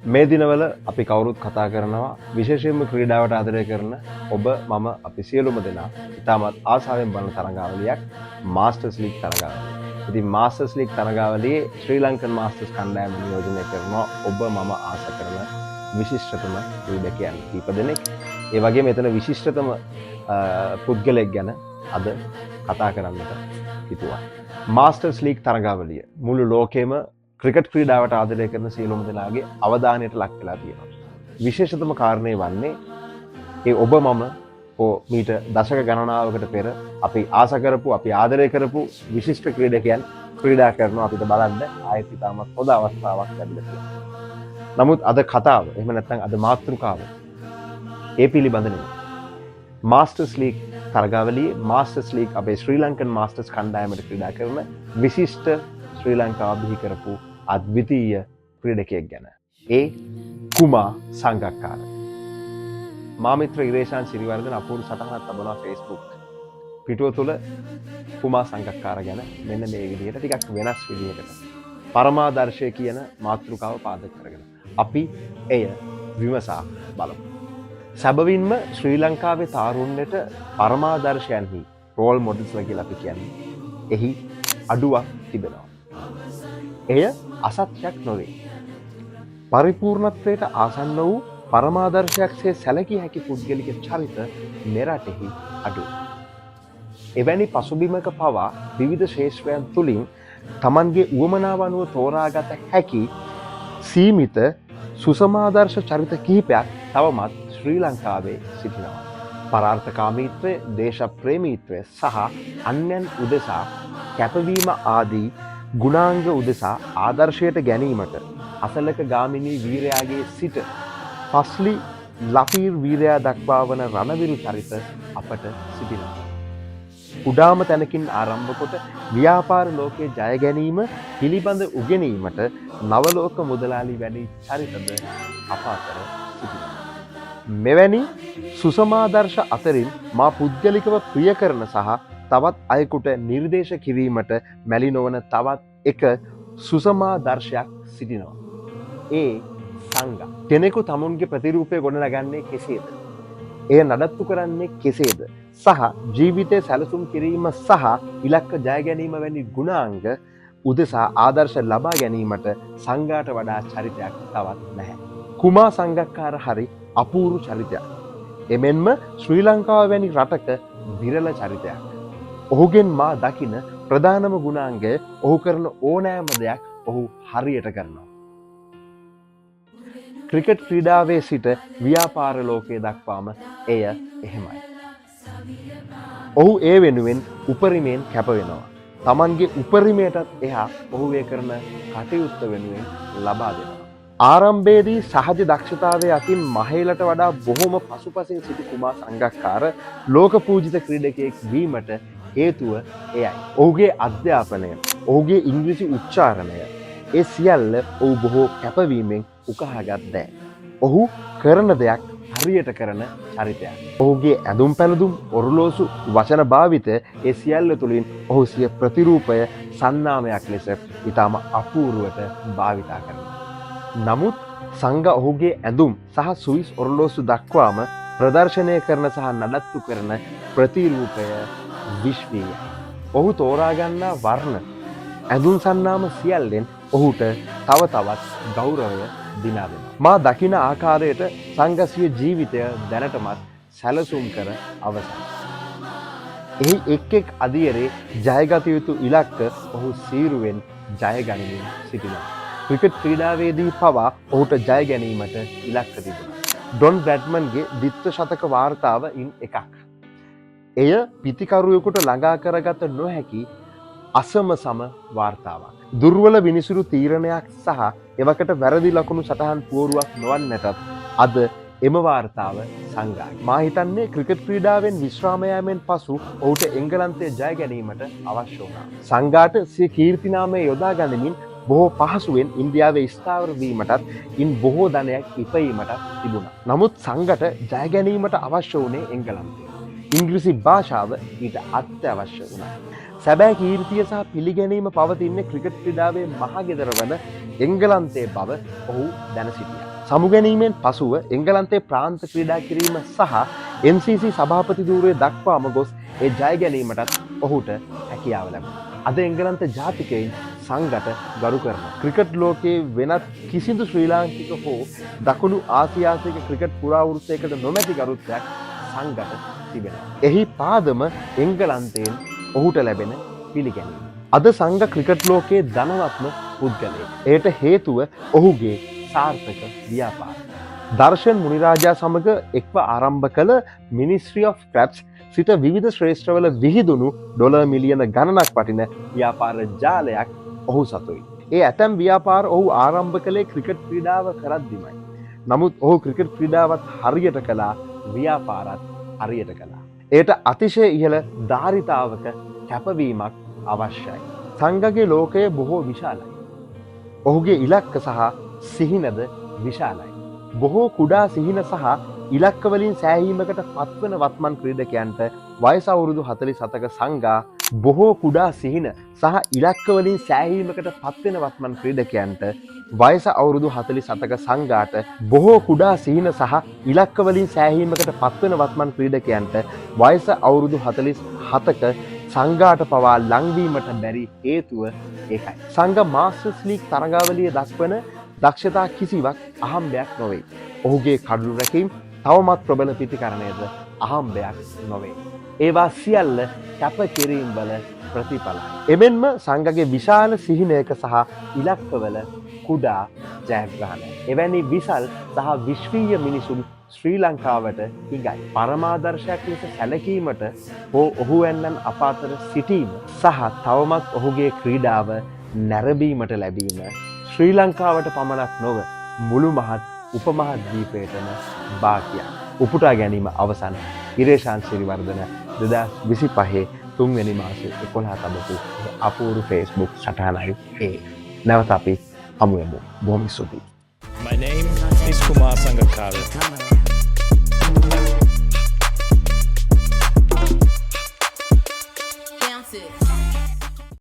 මේ දිනවල අපි කවුරුත් කතා කරනවා විශේෂයෙන්ම ක්‍රීඩාවට ආදරය කරන ඔබ මම අපි සියලුම දෙනා ඉතාමත් ආසාවෙන් බලන තරඟාවලියක් මාස්ටර්ස් ලීග් තරඟාවලිය. ඉතින් මාස්ටර්ස් ලීග් තරඟාවලියේ ශ්‍රී ලංකන් මාස්ටර්ස් කණ්ඩායම නියෝජනය කරනවා ඔබ මම ආස කරන විශිෂ්ටතම ක්‍රීඩකයන් කීප දෙනෙක්. ඒ වගේම එතන විශිෂ්ටතම පුද්ගලයෙක් ගැන අද කතා කරන්නට හිතුවා. මාස්ටර්ස් ලීග් තරඟාවලිය මුළු ලෝකෙම ක්‍රිකට් ක්‍රීඩාවට ආදරය කරන සියලුම දෙනාගේ අවධානයට ලක් වෙලා තියෙනවා. විශේෂතම කාරණේ වන්නේ ඒ ඔබ මම මීට දශක ගණනාවකට පෙර අපි ආස කරපු අපි ආදරය කරපු විශිෂ්ට ක්‍රීඩකයන් ක්‍රීඩා කරනවා අපිට බලන්න ආයෙත් ඉතාමත් හොඳ අවස්ථාවක් ලැබිලා තියෙනවා. නමුත් අද කතාව එහෙම නැත්නම් අද මාතෘකාව ඒ පිළිබඳ නෙමෙයි. මාස්ටර්ස් ලීග් තරගාවලියේ මාස්ටර්ස් ලීග් අපේ ශ්‍රී ලංකන් මාස්ටර්ස් කණ්ඩායමට ක්‍රීඩා කරන විශිෂ්ට ශ්‍රී ලංකාව බිහි කරපු අද්විතීය ක්‍රීඩකයෙක් ගැන. ඒ කුමා සංගක්කාර. මා මිත්‍ර ඉරේෂාන් සිරිවර්ධන අපූර්ව සටහනක් තබනවා Facebook පිටුව තුළ කුමා සංගක්කාර ගැන මෙන්න මේ විදිහට ටිකක් වෙනස් විදිහකට පරමාදර්ශය කියන මාතෘකාව පාදක කරගෙන අපි එය විමසා බලමු. සැබවින්ම ශ්‍රී ලංකාවේ තාරුණ්‍යයට පරමාදර්ශයන්හි රෝල් මොඩල්ස්ලා කියලා අපි කියන්නේ එහි අඩුවක් තිබෙනවා. එය අසත්‍යයක් නොවේ. පරිපූර්ණත්වයට ආසන්න වූ පරමාදර්ශයක්සේ සැලකිය හැකි පුද්ගලික චරිත මෙරටෙහි අඩුයි. එවැනි පසුබිමක පවා විවිධ ශේෂ්ත්‍රයන් තුළින් තමන්ගේ උවමනාව අනුව තෝරාගත හැකි සීමිත සුසමාදර්ශ චරිත කිහිපයක් තවමත් ශ්‍රී ලංකාවේ සිටිනවා. පරාර්ථකාමීත්වය, දේශප්‍රේමීත්වය සහ අන්‍යයන් උදෙසා කැපවීම ආදී ගුණාංග උදෙසා ආදර්ශයට ගැනීමට අසලක ගාමිණී වීරයාගේ සිට පස්ලි ලපීර් වීරයා දක්වා වන රණවිරු චරිත අපට සිටිනවා. උඩාම තැනකින් ආරම්භ කොට ව්‍යාපාර ලෝකයේ ජය ගැනීම පිළිබඳ උගෙනීමට නවලෝක මුදලාලි වැනි චරිතද අප අතර සිටිනවා. මෙවැනි සුසමාදර්ශ අතරින් මා පුද්ගලිකව ප්‍රිය කරන සහ තවත් අයෙකුට නිර්දේශ කිරීමට මැලි නොවන තවත් එක සුසමාදර්ශයක් සිටිනවා. ඒ සංඝ. කෙනෙකු තමුන්ගේ ප්‍රතිරූපය ගොඩනගන්නේ කෙසේද? එය නඩත්තු කරන්නේ කෙසේද? සහ ජීවිතය සැලසුම් කිරීම සහ ඉලක්ක ජය ගැනීම වැනි ගුණාංග උදෙසා ආදර්ශ ලබා ගැනීමට සංඝාට වඩා චරිතයක් තවත් නැහැ. කුමා සංගක්කාර හරි අපූර්ව චරිතයක්. එමෙන්ම ශ්‍රී ලංකාව වැනි රටක විරල චරිතයක්. ඔහුගෙන් මා දකින ප්‍රධානම ගුණාංගය ඔහු කරන ඕනෑම දෙයක් ඔහු හරියට කරනවා. ක්‍රිකට් ක්‍රීඩාවේ සිට ව්‍යාපාර ලෝකයේ දක්වාම එය එහෙමයි. ඔහු ඒ වෙනුවෙන් උපරිමයෙන් කැප වෙනවා. Tamanගේ උපරිමයටත් එහා ඔහු ඒ කරන කටයුත්ත වෙනුවෙන් ලබා දෙනවා. ආරම්භයේදී සහජ දක්ෂතාවයේ අතින් මහේලට වඩා බොහොම පසුපසින් සිටි කුමා සංගක්කාර ලෝක පූජිත ක්‍රීඩකයෙක් වීමට හේතුව එයයි. ඔහුගේ අධ්‍යාපනය, ඔහුගේ ඉංග්‍රීසි උච්චාරණය, ඒ සියල්ල ඔහු බොහෝ කැපවීමෙන් උකහාගත් දෑ. ඔහු කරන දෙයක් හරියට කරන චරිතයක්. ඔහුගේ ඇඳුම් පැළඳුම්, ඔරලෝසු, වචන භාවිත ඒ සියල්ල තුළින් ඔහු සිය ප්‍රතිරූපය සන්නාමයක් ලෙස ඊටම අපූර්වට භාවිතා කරනවා. නමුත් සංඝ ඔහුගේ ඇඳුම් සහ සුවිස් ඔරලෝසු දක්වාම ප්‍රදර්ශනය කරන සහ නඩත්තු කරන ප්‍රතිරූපය විශ්වීය. ඔහු තෝරාගන්නා වර්ණ, ඇඳුම් සන්නාම සියල්ලෙන් ඔහුට තව තවත් ගෞරවය දිනා දෙනවා. මා දකින ආකාරයට සංඝසිය ජීවිතය දැනටමත් සැලසුම් කර අවසන්. එහි එක් එක් අදියරේ ජයගත යුතු ඉලක්ක ඔහු සීරුවෙන් ජය ගනිමින් සිටිනවා. ක්‍රිකට් ක්‍රීඩාවේදී පවා ඔහුට ජය ගැනීමට ඉලක්ක තිබුණා. ඩොන් බ්‍රැඩ්මන්ගේ ද්විත්ව ශතක වාර්තාව ඉන් එකක්. එය පිතිකරුවෙකුට ළඟා කරගත නොහැකි අසම සම වාර්තාවක්. දුර්වල විනිසුරු තීරණයක් සහ එවකට වැරදි ලකුණු සටහන් පුවරුවක් නොවන්නටත් අද එම වාර්තාව සංග්‍රහයි. මා හිතන්නේ ක්‍රිකට් ක්‍රීඩාවෙන් විශ්‍රාම යාමෙන් පසු ඔහුට එංගලන්තයේ ජය ගැනීමට අවශ්‍ය වුණා. සංඝාට සිය කීර්තිනාමය යොදා ගනිමින් බොහෝ පහසුවෙන් ඉන්දියාවේ ස්ථාවර වීමටත් ඉන් බොහෝ ධනයක් ඉපයීමටත් තිබුණා. නමුත් සංඝට ජය ගැනීමට අවශ්‍ය වුණේ එංගලන්තය. ඉංග්‍රීසි භාෂාව ඊට අත්‍යවශ්‍ය වුණා. සැබෑ කීර්තිය සහ පිළිගැනීම පවතින්නේ ක්‍රිකට් ක්‍රීඩාවේ මහගෙදර වන එංගලන්තයේ බව ඔහු දැන සිටියා. සමුගැනීමෙන් පසුව එංගලන්තයේ ප්‍රාන්ත ක්‍රීඩා කිරීම සහ MCC සභාපති ධූරයේ දක්වාම ගොස් ඒ ජය ගැනීමටත් ඔහුට හැකියාව ලැබුණා. අද එංගලන්ත ජාතිකයින් සංඝට ගරු කරනවා. ක්‍රිකට් ලෝකයේ වෙනත් කිසිදු ශ්‍රී ලාංකික හෝ දකුණු ආසියාතික ක්‍රිකට් පුරාවෘත්තයකට නොමැති ගරුත්වයක් සංඝට තිබෙනවා. එහි පාදම එංගලන්තයෙන් ඔහුට ලැබෙන පිළිගැනීම. අද සංඝ ක්‍රිකට් ලෝකයේ ධනවත්ම පුද්ගලයෙක්. එයට හේතුව ඔහුගේ සාර්ථක ව්‍යාපාරය. දර්ශන් මුනිරාජා සමග එක්ව ආරම්භ කළ මිනිස්ට්‍රි ඔෆ් ක්‍රැබ්ස් සිට විවිධ ශ්‍රේෂ්ඨවල විහිදුණු ඩොලර් මිලියන ගණනක් වටින ව්‍යාපාර ජාලයක් ඔහු සතුයි. ඒ ඇතැම් ව්‍යාපාර ඔහු ආරම්භ කළේ ක්‍රිකට් ක්‍රීඩාව කරද්දිමයි. නමුත් ඔහු ක්‍රිකට් ක්‍රීඩාවත් හරියට කළා, ව්‍යාපාරත් හරියට කළා. එයට අතිශය ඉහළ ධාරිතාවක කැපවීමක් අවශ්‍යයි. සංඝගේ ලෝකය බොහෝ විශාලයි. ඔහුගේ ඉලක්ක සහ සිහිනද විශාලයි. බොහෝ කුඩා සිහින සහ ඉලක්කවලින් සෑහීමකට පත්වන වත්මන් ක්‍රීඩකයන්ට වයස අවුරුදු 47ක සංඝා බොහෝ කුඩා සිහින සහ ඉලක්කවලින් සෑහීමකට පත්වෙන වත්මන් ක්‍රීඩකයන්ට වයස අවුරුදු 47ක සංඝාට බොහෝ කුඩා සිහින සහ ඉලක්කවලින් සෑහීමකට පත්වෙන වත්මන් ක්‍රීඩකයන්ට වයස අවුරුදු 47ක සංඝාට පවා ලංවීමට බැරි හේතුව ඒකයි. සංඝ මාස්ටර්ස් ලීග් තරගාවලිය දක්වන දක්ෂතා කිසිවක් අහම්බයක් නොවේ. ඔහුගේ කඩළු රැකීම් තවමත් ප්‍රබල පිතිකරණයද අහම්බයක් නොවේ. ඒවා සියල්ල කැප කිරීම් වල ප්‍රතිඵලයි. එමෙන්ම සංඝගේ විශාල සිහිනයක සහ ඉලක්කවල කුඩා ජයග්‍රහණය. එවැනි විසල් සහ විශ්වීය මිනිසුන් ශ්‍රී ලංකාවට හිඟයි. පරමාදර්ශයක් ලෙස සැලකීමට හෝ ඔහු වැන්නන් අප අතර සිටීම සහ තවමත් ඔහුගේ ක්‍රීඩාව නැරඹීමට ලැබීම ශ්‍රී ලංකාවට පමණක් නොව මුළු මහත් උපමහත් දීපයටම භාග්‍යයක්. උපුටා ගැනීම අවසන්. ඉරේෂාන් සිරිවර්ධන 2025 3 මාසේ 11 තබපු අපූර්ව Facebook සටහනයි ඒ. නැවත අපි හමු වෙමු. බොහොම ස්තුතියි. My name is Kumar Sangakkara.